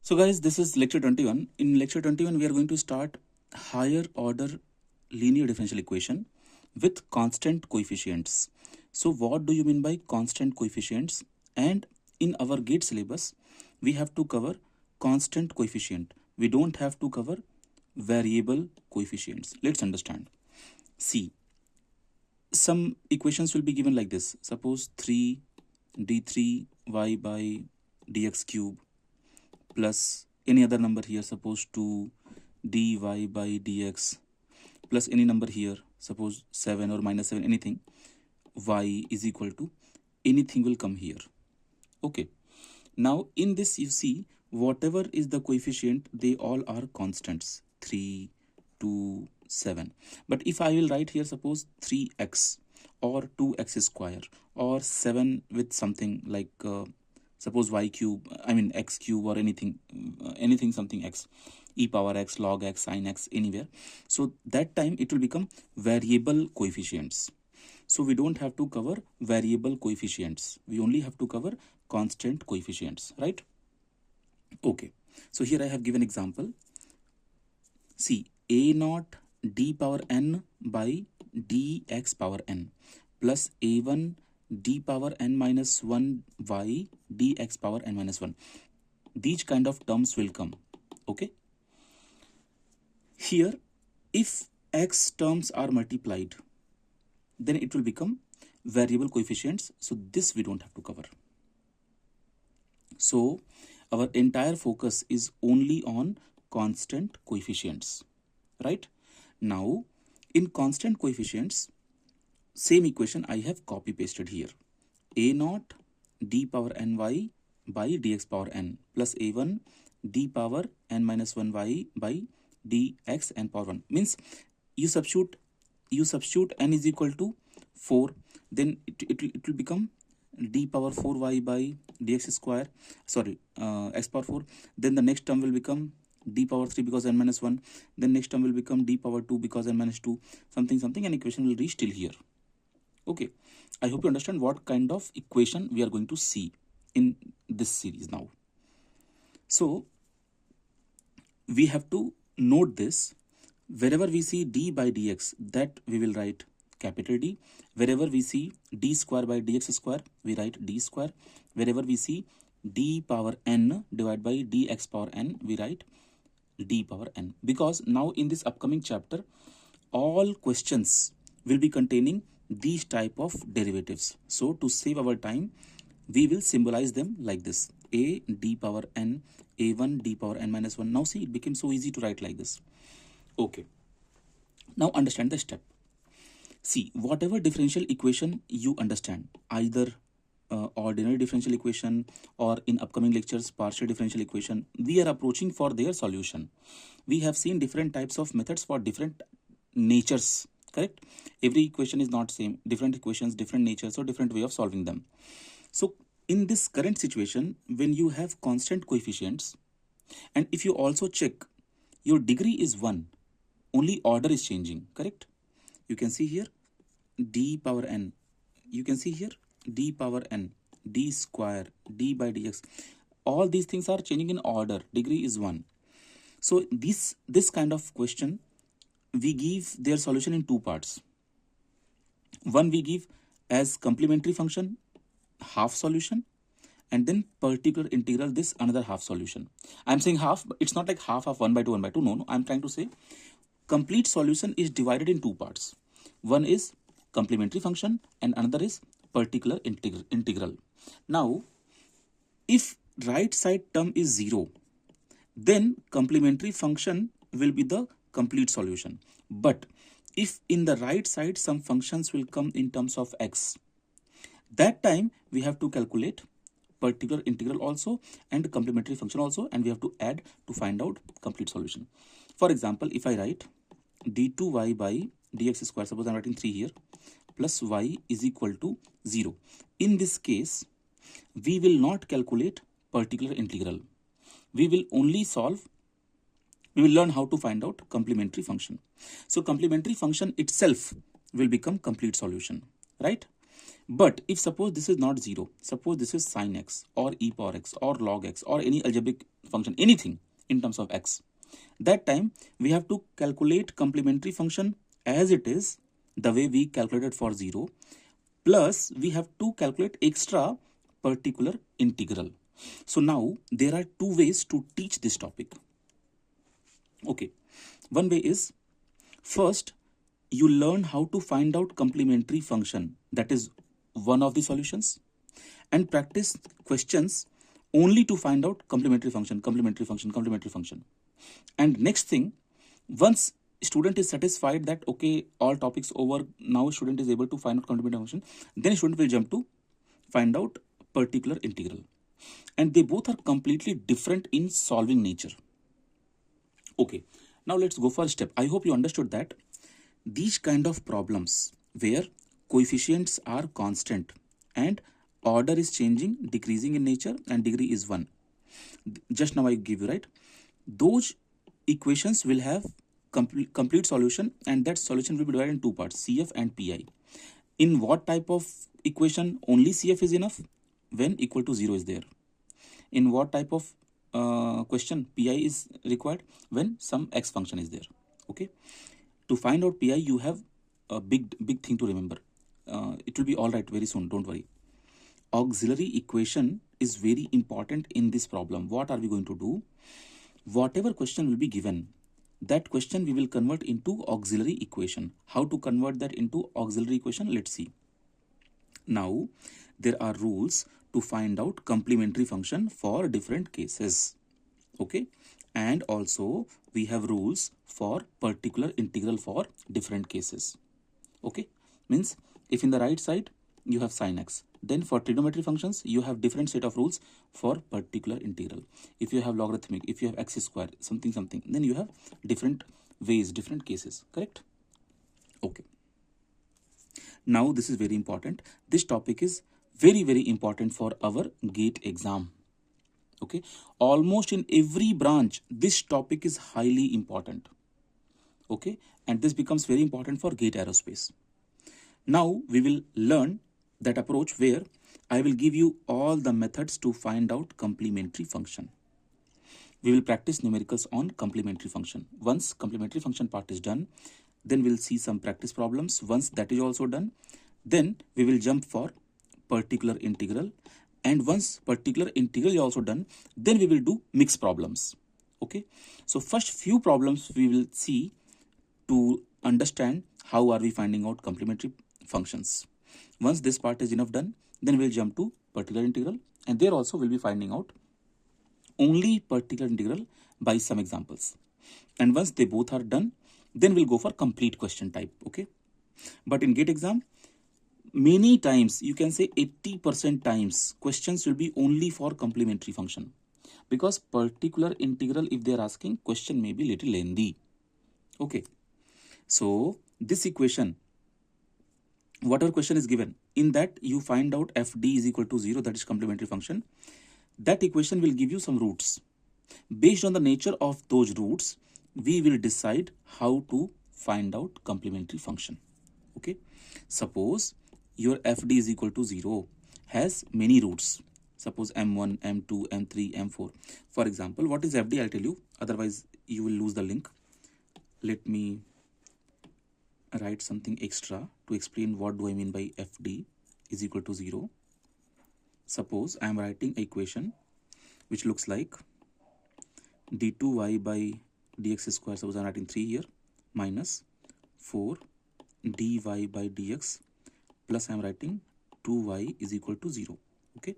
So guys, this is lecture 21. In lecture 21, we are going to start higher order linear differential equation with constant coefficients. So what do you mean by constant coefficients? And in our GATE syllabus, we have to cover constant coefficient. We don't have to cover variable coefficients. Let's understand. See, some equations will be given like this. Suppose 3d3y by dx cube plus any other number here, suppose 2 dy by dx plus any number here, suppose 7 or minus 7, anything, y is equal to anything will come here. Okay, now in this you see whatever is the coefficient, they all are constants, 3, 2, 7. But if I will write here suppose 3x or 2x square or 7 with something like suppose y cube, I mean x cube or anything, something x, e power x, log x, sin x, anywhere. So that time it will become variable coefficients. So we don't have to cover variable coefficients. We only have to cover constant coefficients, right? Okay. So here I have given example. See, a naught d power n by dx power n plus a1 d power n minus 1 y dx power n minus 1. These kind of terms will come. Okay. Here, if x terms are multiplied, then it will become variable coefficients. So this we don't have to cover. So our entire focus is only on constant coefficients, right? Now, in constant coefficients, same equation I have copy pasted here. A naught d power ny by dx power n plus a1 d power n minus 1 y by dx n power 1 means you substitute n is equal to 4, then it will become d power 4y by dx square, sorry, x power 4. Then the next term will become d power 3 because n minus 1. Then next term will become d power 2 because n minus 2, something, and equation will reach till here. Okay, I hope you understand what kind of equation we are going to see in this series now. So we have to note this. Wherever we see d by dx, that we will write capital D. Wherever we see d square by dx square, we write d square. Wherever we see d power n divided by dx power n, we write d power n. Because now in this upcoming chapter, all questions will be containing these type of derivatives. So to save our time, we will symbolize them like this: a d power n, a1 d power n minus 1. Now see, it became so easy to write like this. Okay, now understand the step. See, whatever differential equation you understand, either ordinary differential equation or in upcoming lectures partial differential equation, we are approaching for their solution. We have seen different types of methods for different natures, correct? Every equation is not same, different equations, different natures, or different way of solving them. So in this current situation, when you have constant coefficients, and if you also check your degree is 1, only order is changing, correct? You can see here d power n, you can see here d power n, d square, d by dx, all these things are changing in order, degree is 1. So this kind of question, we give their solution in two parts. One we give as complementary function, half solution, and then particular integral, this another half solution. I'm saying half, but it's not like half of 1 by 2, 1 by 2. No, I'm trying to say complete solution is divided in two parts. One is complementary function and another is particular integral. Now, if right side term is 0, then complementary function will be the complete solution. But if in the right side some functions will come in terms of x, that time we have to calculate particular integral also and complementary function also, and we have to add to find out complete solution. For example, if I write d2y by dx square, suppose I'm writing 3 here, plus y is equal to 0. In this case, we will not calculate particular integral. We will only we will learn how to find out complementary function. So complementary function itself will become complete solution, right? But if suppose this is not 0, suppose this is sin x or e power x or log x or any algebraic function, anything in terms of x, that time we have to calculate complementary function as it is, the way we calculated for 0, plus we have to calculate extra particular integral. So now there are two ways to teach this topic. Okay, one way is, first you learn how to find out complementary function, that is one of the solutions, and practice questions only to find out complementary function, complementary function, complementary function. And next thing, once student is satisfied that okay, all topics over, now student is able to find out complementary function, then student will jump to find out particular integral. And they both are completely different in solving nature. Okay, now let's go for a step. I hope you understood that these kind of problems where coefficients are constant and order is changing, decreasing in nature, and degree is 1. Just now I give you, right? Those equations will have complete solution, and that solution will be divided in two parts, CF and PI. In what type of equation only CF is enough? When equal to 0 is there. In what type of question PI is required? When some x function is there. Okay. To find out PI, you have a big thing to remember. It will be all right very soon, don't worry. Auxiliary equation is very important in this problem. What are we going to do? Whatever question will be given, that question we will convert into auxiliary equation. How to convert that into auxiliary equation? Let's see. Now, there are rules to find out complementary function for different cases. Okay, and also we have rules for particular integral for different cases. Okay, means if in the right side you have sin x, then for trigonometry functions you have different set of rules for particular integral. If you have logarithmic, if you have x square, something, then you have different ways, different cases, correct? Okay, now this is very important. This topic is very important for our GATE exam. Okay, almost in every branch this topic is highly important. Okay, and this becomes very important for GATE aerospace. Now we will learn that approach where I will give you all the methods to find out complementary function. We will practice numericals on complementary function. Once complementary function part is done, then we'll see some practice problems. Once that is also done, then we will jump for particular integral. And once particular integral is also done, then we will do mixed problems. Okay, so first few problems we will see to understand how are we finding out complementary functions. Once this part is enough done, then we'll jump to particular integral, and there also we'll be finding out only particular integral by some examples. And once they both are done, then we'll go for complete question type. Okay, but in GATE exam, many times, you can say 80% times, questions will be only for complementary function, because particular integral, if they are asking, question may be little lengthy. Okay, so this equation, whatever question is given, in that you find out fd is equal to 0, that is complementary function. That equation will give you some roots. Based on the nature of those roots, we will decide how to find out complementary function. Okay, suppose your fd is equal to 0 has many roots. Suppose m1, m2, m3, m4. For example, what is fd? I'll tell you, otherwise you will lose the link. Let me write something extra to explain what do I mean by fd is equal to 0. Suppose I am writing an equation which looks like d2y by dx square, suppose I am writing 3 here, minus 4 dy by dx plus I am writing 2y is equal to 0. Okay,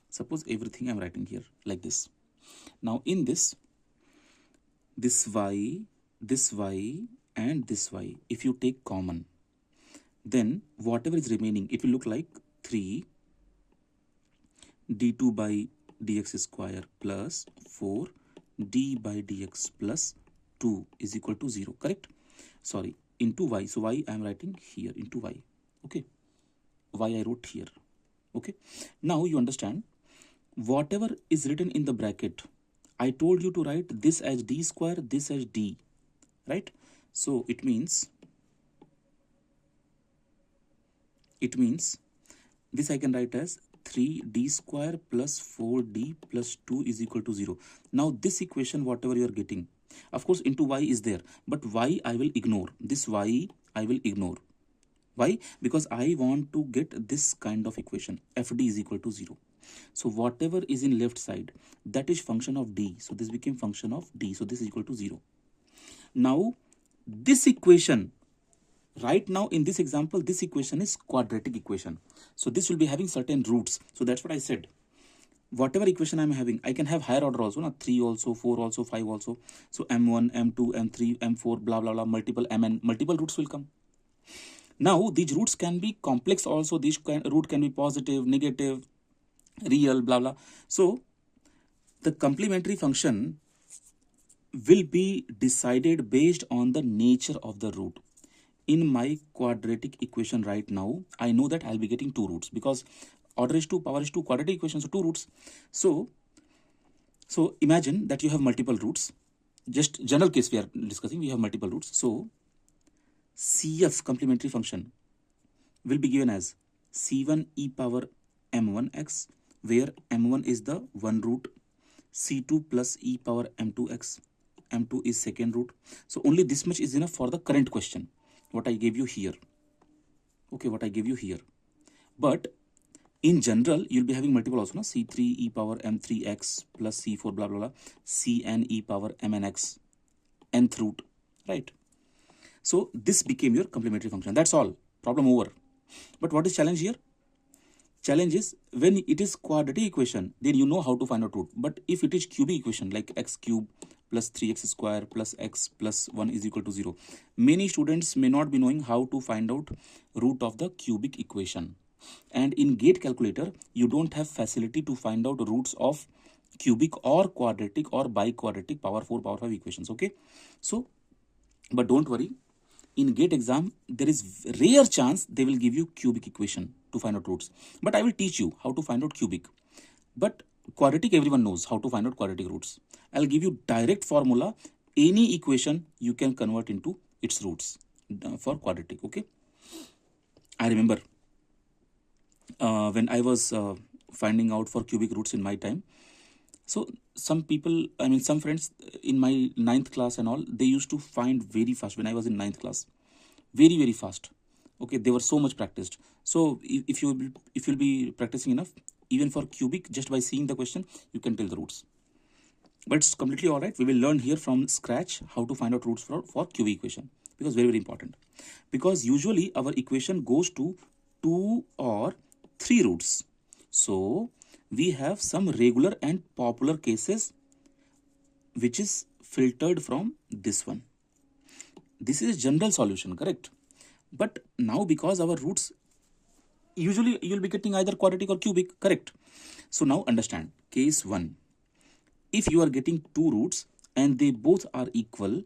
suppose everything I am writing here like this. Now in this y, this y and this y, if you take common, then whatever is remaining, it will look like 3 d2 by dx square plus 4 d by dx plus 2 is equal to 0, correct? Sorry, into y. So y I am writing here into y. Okay, y I wrote here. Okay, now you understand, whatever is written in the bracket, I told you to write this as d square, this as d, right? So it means This I can write as 3d square plus 4d plus 2 is equal to 0. Now this equation, whatever you are getting, of course into y is there, but y I will ignore. This y I will ignore. Why? Because I want to get this kind of equation, fd is equal to 0. So whatever is in left side, that is function of d. So this became function of d. So this is equal to 0. Now this equation, right now in this example, this equation is quadratic equation. So this will be having certain roots. So that's what I said. Whatever equation I'm having, I can have higher order also, na? 3 also, 4 also, 5 also. So m1, m2, m3, m4, blah, blah, blah, multiple mn, multiple roots will come. Now these roots can be complex also. This root can be positive, negative, real, blah, blah. So the complementary function will be decided based on the nature of the root. In my quadratic equation right now, I know that I'll be getting 2 roots because order is 2, power is 2, quadratic equation, so 2 roots. So imagine that you have multiple roots. Just general case we are discussing, we have multiple roots. So CF complementary function will be given as C1 e power m1x, where m1 is the one root, C2 plus e power m2x, m2 is second root. So only this much is enough for the current question, what I gave you here. Okay, what I gave you here. But in general, you'll be having multiple also, no? C3 e power m3x plus C4 blah blah blah, Cn e power mnx, nth root, right? So this became your complementary function. That's all. Problem over. But what is challenge here? Challenge is when it is quadratic equation, then you know how to find out root. But if it is cubic equation like x cube plus 3x square plus x plus 1 is equal to 0, many students may not be knowing how to find out root of the cubic equation. And in gate calculator, you don't have facility to find out roots of cubic or quadratic or biquadratic power 4, power 5 equations. Okay. So, but don't worry. In gate exam, there is rare chance they will give you cubic equation to find out roots. But I will teach you how to find out cubic. But quadratic, everyone knows how to find out quadratic roots. I'll give you direct formula. Any equation you can convert into its roots for quadratic. Okay. I remember when I was finding out for cubic roots in my time. So some people, I mean some friends in my 9th class and all, they used to find very fast when I was in 9th class. Very, very fast. Okay, they were so much practiced. So if you'll be practicing enough, even for cubic, just by seeing the question, you can tell the roots. But it's completely all right. We will learn here from scratch how to find out roots for cubic equation, because very, very important. Because usually our equation goes to 2 or 3 roots. So we have some regular and popular cases which is filtered from this one. This is general solution, correct? But now because our roots, usually you'll be getting either quadratic or cubic, correct? So now understand case 1. If you are getting 2 roots and they both are equal,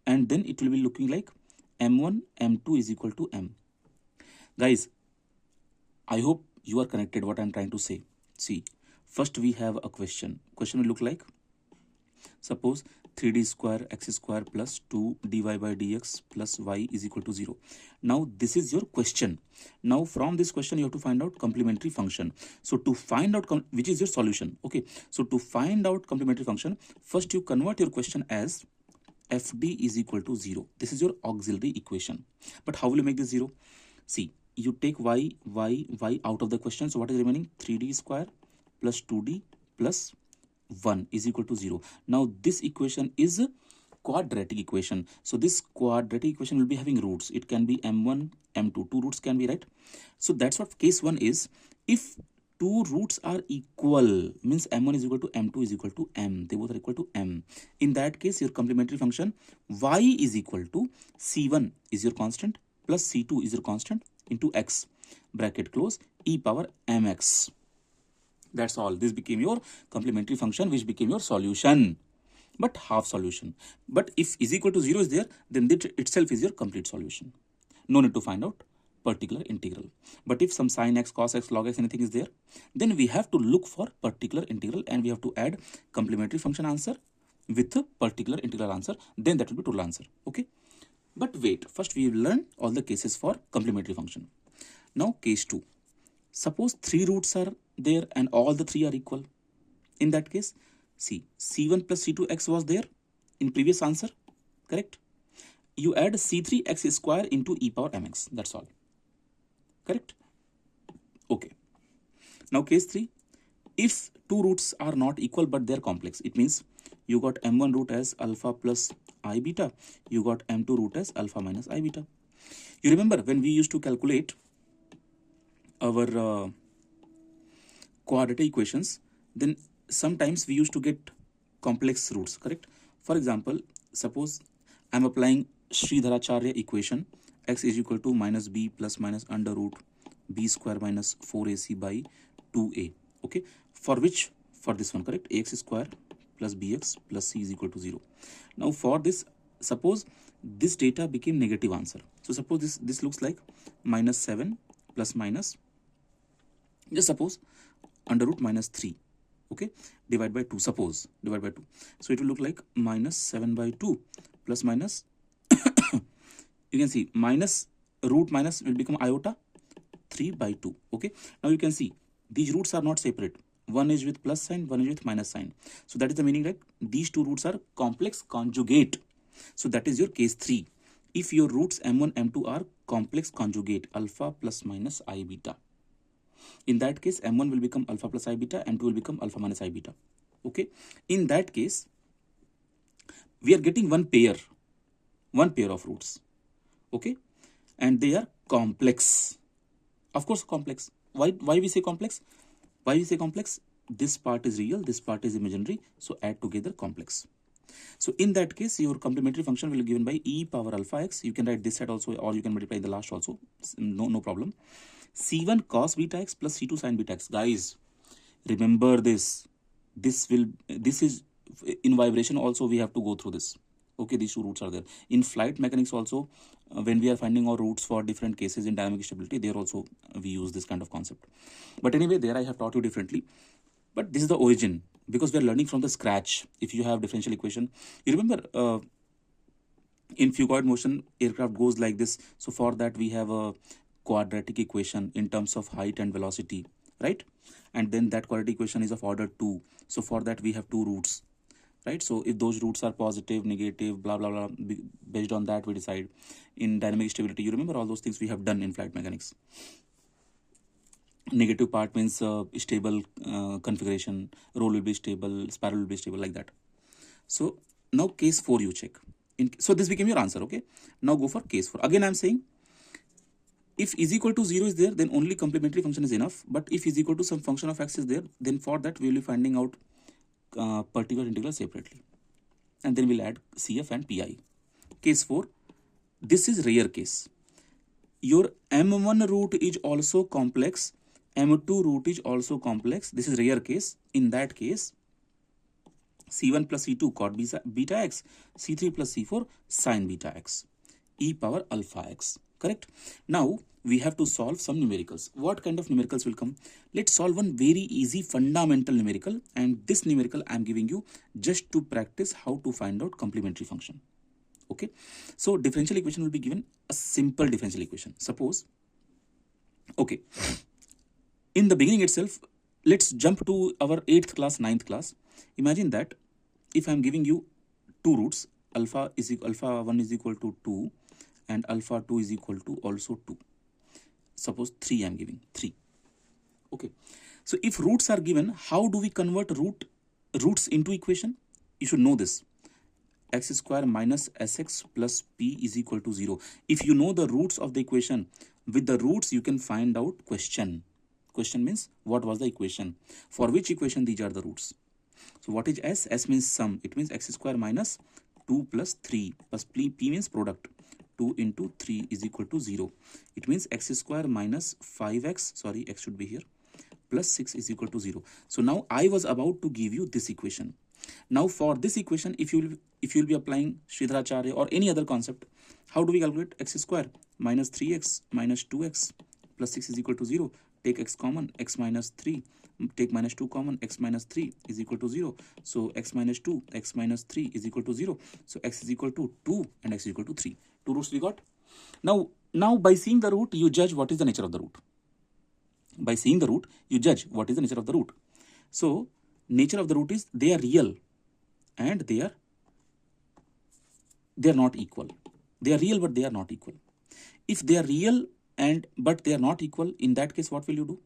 and then it will be looking like m1 m2 is equal to m. Guys, I hope you are connected what I'm trying to say. See, first we have a question. Question will look like, suppose 3d square x square plus 2 dy by dx plus y is equal to 0. Now this is your question. Now from this question you have to find out complementary function. So to find out which is your solution. Okay. So to find out complementary function, first you convert your question as fd is equal to 0. This is your auxiliary equation. But how will you make this 0? See, you take y out of the question. So what is remaining? 3d square plus 2d plus 1 is equal to 0. Now this equation is a quadratic equation. So this quadratic equation will be having roots. It can be m1, m2. 2 roots can be, right? So that's what case 1 is. If 2 roots are equal, means m1 is equal to m2 is equal to m. They both are equal to m. In that case, your complementary function y is equal to c1 is your constant plus c2 is your constant into x, bracket close, e power mx. That's all. This became your complementary function, which became your solution, but half solution. But if is equal to 0 is there, then that itself is your complete solution. No need to find out particular integral. But if some sin x, cos x, log x, anything is there, then we have to look for particular integral and we have to add complementary function answer with a particular integral answer. Then that will be total answer. Okay. But wait, first we will learn all the cases for complementary function. Now case 2. Suppose 3 roots are there and all the 3 are equal. In that case, see, c1 plus c2x was there in previous answer, correct? You add c3x square into e power mx, that's all, correct? Okay. Now case 3, if 2 roots are not equal but they're complex, it means you got m1 root as alpha plus I beta, you got m2 root as alpha minus I beta. You remember when we used to calculate our quadratic equations, then sometimes we used to get complex roots, correct? For example, suppose I'm applying Sridharacharya equation, x is equal to minus b plus minus under root b square minus 4ac by 2a, okay? For which, for this one, correct, ax square plus bx plus c is equal to 0. Now for this, suppose this data became negative answer. So suppose this looks like minus 7 plus minus, just suppose, under root minus 3, okay, divide by 2, suppose, divide by 2. So it will look like minus 7 by 2 plus minus, you can see minus root minus will become iota 3 by 2, okay. Now you can see these roots are not separate. One is with plus sign, one is with minus sign. So that is the meaning that these two roots are complex conjugate. So that is your case 3. If your roots m1, m2 are complex conjugate, alpha plus minus I beta. In that case, m1 will become alpha plus I beta, m2 will become alpha minus I beta. Okay. In that case, we are getting one pair of roots. Okay. And they are complex. Of course, complex. Why we say complex? Why we say complex? This part is real, this part is imaginary. So add together complex. So in that case, your complementary function will be given by e power alpha x. You can write this side also, or you can multiply the last also. No problem. C1 cos beta x plus C2 sin beta x. Guys, remember this. This is in vibration also we have to go through this. Okay, these two roots are there. In flight mechanics also, when we are finding our roots for different cases in dynamic stability, there also we use this kind of concept. But anyway, there I have taught you differently. But this is the origin, because we are learning from the scratch. If you have differential equation, you remember in phugoid motion, aircraft goes like this. So for that we have a quadratic equation in terms of height and velocity, right? And then that quadratic equation is of order 2. So for that we have two roots, right? So if those roots are positive, negative, blah blah blah, based on that we decide. In dynamic stability, you remember all those things we have done in flight mechanics. Negative part means stable configuration, roll will be stable, spiral will be stable, like that. So now case 4 you check. So this became your answer, okay? Now go for case 4. Again I'm saying, if is equal to 0 is there, then only complementary function is enough. But if is equal to some function of x is there, then for that we will be finding out particular integral separately. And then we'll add CF and PI. Case 4, this is rare case. Your M1 root is also complex, M2 root is also complex. This is rare case. In that case, C1 plus C2 cot beta x, C3 plus C4 sin beta x, e power alpha x. Correct? Now we have to solve some numericals. What kind of numericals will come? Let's solve one very easy fundamental numerical, and this numerical I am giving you just to practice how to find out complementary function. Okay, so differential equation will be given a simple differential equation. Suppose, okay, in the beginning itself, let's jump to our 8th class, 9th class. Imagine that if I am giving you two roots, alpha 1 is equal to 2 and alpha 2 is equal to also 2. Suppose 3 I am giving 3. Okay, so if roots are given, how do we convert roots into equation? You should know this. X square minus sx plus p is equal to 0. If you know the roots of the equation, with the roots you can find out question. Question means what was the equation? For which equation these are the roots? So what is s? S means sum. It means x square minus 2 plus 3 plus p means product. 2 into 3 is equal to 0. It means x square minus 5x, sorry, x should be here, plus 6 is equal to 0. So now I was about to give you this equation. Now for this equation, if you will be applying Sridharacharya or any other concept, how do we calculate? X square minus 3x minus 2x plus 6 is equal to 0. Take x common, x minus 3. Take minus 2 common, x minus 3 is equal to 0. So x minus 2, x minus 3 is equal to 0. So x is equal to 2 and x is equal to 3. Two roots we got. Now by seeing the root, you judge what is the nature of the root. By seeing the root, you judge what is the nature of the root. So nature of the root is they are real and they are not equal. They are real but they are not equal. If they are real but they are not equal, in that case what will you do?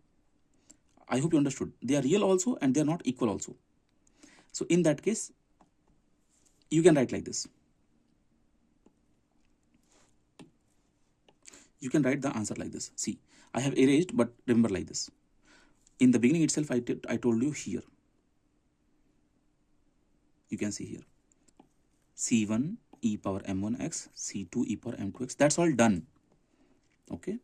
I hope you understood. They are real also and they are not equal also. So in that case, you can write like this. You can write the answer like this. See, I have erased, but remember like this. In the beginning itself, I told you here. You can see here. C1 e power m1x, C2 e power m2x. That's all done. Okay.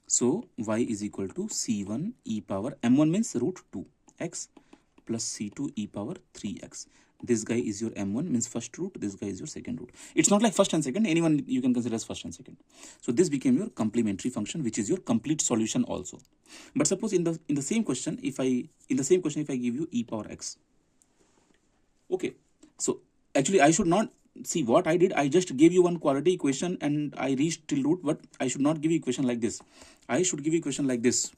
So y is equal to C1 e power m1 means root 2 x plus C2 e power 3x. This guy is your m1 means first root, this guy is your second root. It's not like first and second, anyone you can consider as first and second. So this became your complementary function, which is your complete solution also. But suppose in the same question, if I give you e power x. Okay, so actually I should not see what I did. I just gave you one quadratic equation and I reached till root, but I should not give you equation like this. I should give you equation like this: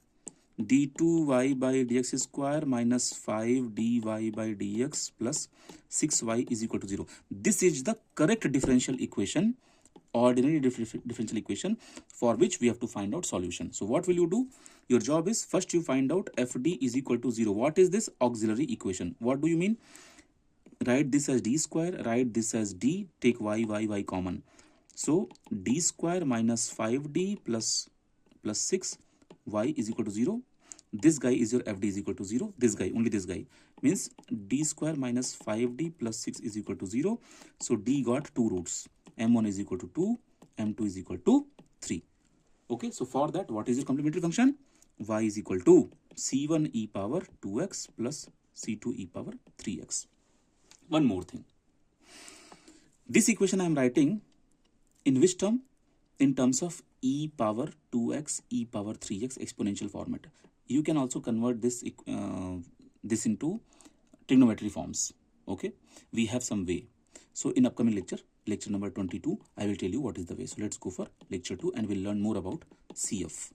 d2y by dx square minus 5 dy by dx plus 6y is equal to 0. This is the correct differential equation, ordinary differential equation, for which we have to find out solution. So what will you do? Your job is first you find out fd is equal to 0. What is this? Auxiliary equation. What do you mean? Write this as d square, write this as d, take y common. So d square minus 5d plus 6 y is equal to 0. This guy is your fd is equal to 0. This guy, only this guy, means d square minus 5d plus 6 is equal to 0. So d got two roots. m1 is equal to 2, m2 is equal to 3. Okay, so for that, what is your complementary function? Y is equal to c1 e power 2x plus c2 e power 3x. One more thing. This equation I am writing in which term? In terms of e power 2x, e power 3x exponential format. You can also convert this into trigonometry forms. Okay, we have some way. So in upcoming lecture number 22, I will tell you what is the way. So let's go for lecture 2 and we'll learn more about CF.